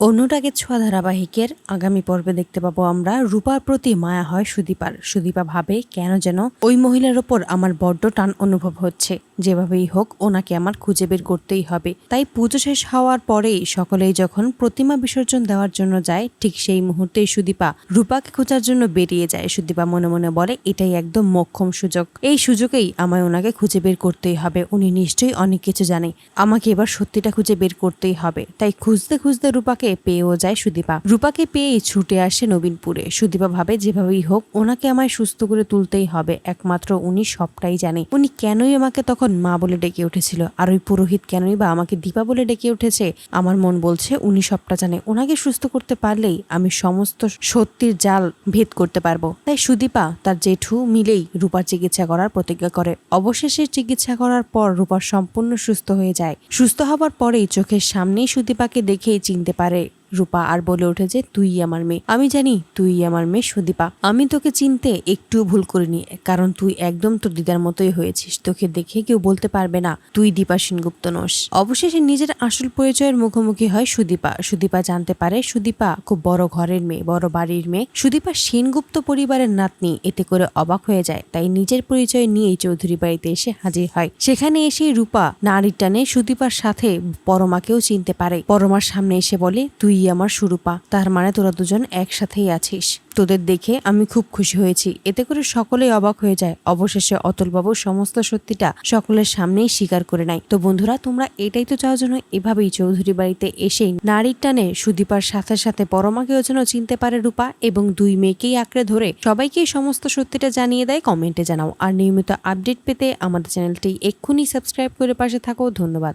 অনুরাগের ছোঁয়া ধারাবাহিকের আগামী পর্বে দেখতে পাবো আমরা রূপার প্রতি মায়া হয় সুদীপার। সুদীপা ভাবে কেন যেন ওই মহিলার ওপর আমার বড্ড টান অনুভব হচ্ছে, যেভাবেই হোক ওনাকে আমার খুঁজে বের করতেই হবে। তাই পুজো শেষ হওয়ার পরেই সকলেই যখন প্রতিমা বিসর্জন দেওয়ার জন্য যায়, ঠিক সেই মুহূর্তেই সুদীপা রূপাকে খোঁজার জন্য বেরিয়ে যায়। সুদীপা মনে মনে বলে, এটাই একদম মোক্ষম সুযোগ, এই সুযোগেই আমায় ওনাকে খুঁজে বের করতেই হবে। উনি নিশ্চয়ই অনেক কিছু জানে, আমাকে এবার সত্যিটা খুঁজে বের করতেই হবে। তাই খুঁজতে খুঁজতে রূপাকে পেয়েও যায় সুদীপা। রূপাকে পেয়েই ছুটে আসে নবীনপুরে। সুদীপা ভাবে যেভাবেই হোক ওনাকে আমায় সুস্থ করে তুলতেই হবে, একমাত্র উনি সবটাই জানে। উনি কেনই আমাকে তখন মা বলে ডেকে উঠেছিল, আর ওই পুরোহিত কেনই বা আমাকে দীপা বলে ডেকে উঠেছে। আমার মন বলছে উনি সবটা জানে, ওনাকে সুস্থ করতে পারলেই আমি সমস্ত সত্যির জাল ভেদ করতে পারবো। তাই সুদীপা তার জেঠু মিলেই রূপার চিকিৎসা করার প্রতিজ্ঞা করে। অবশেষে চিকিৎসা করার পর রূপা সম্পূর্ণ সুস্থ হয়ে যায়। সুস্থ হবার পরেই চোখের সামনেই সুদীপাকে দেখেই চিনতে পারে রূপা, আর বলে ওঠে যে তুই আমার মেয়ে। আমি জানি তুই আমার মেয়ে সুদীপা, আমি তোকে চিনতে একটুও ভুল করিনি, কারণ তুই একদম তোর দিদার মতোই হয়েছিস। তোকে দেখে কেউ বলতে পারবে না তুই দীপা সেনগুপ্ত নোস। অবশেষে নিজের আসল পরিচয়ের মুখোমুখি হয় সুদীপা। সুদীপা জানতে পারে সুদীপা খুব বড় ঘরের মেয়ে, বড় বাড়ির মেয়ে। সুদীপা সেনগুপ্ত পরিবারের নাতনি। এতে করে অবাক হয়ে যায়, তাই নিজের পরিচয় নিয়েই চৌধুরী বাড়িতে এসে হাজির হয়। সেখানে এসে রূপা নারীর টানে সুদীপার সাথে পরমাকেও চিনতে পারে। পরমার সামনে এসে বলে, তুই আমার সুরূপা, তার মানে তোরা দুজন একসাথেই আছিস। তোদের দেখে আমি খুব খুশি হয়েছি। এতে করে সকলেই অবাক হয়ে যায়। অবশেষে অতুলবাবু সমস্ত সত্যিটা সকলের সামনেই স্বীকার করে নেয়। তো বন্ধুরা, তোমরা এটাই তো চাও যেন এভাবেই চৌধুরী বাড়িতে এসেই নারীর টানে সুদীপার সাথে সাথে পরমাকেও যেন চিনতে পারে রূপা, এবং দুই মেয়েকেই আঁকড়ে ধরে সবাইকেই সমস্ত সত্যিটা জানিয়ে দেয়। কমেন্টে জানাও। আর নিয়মিত আপডেট পেতে আমাদের চ্যানেলটি এক্ষুনি সাবস্ক্রাইব করে পাশে থাকো। ধন্যবাদ।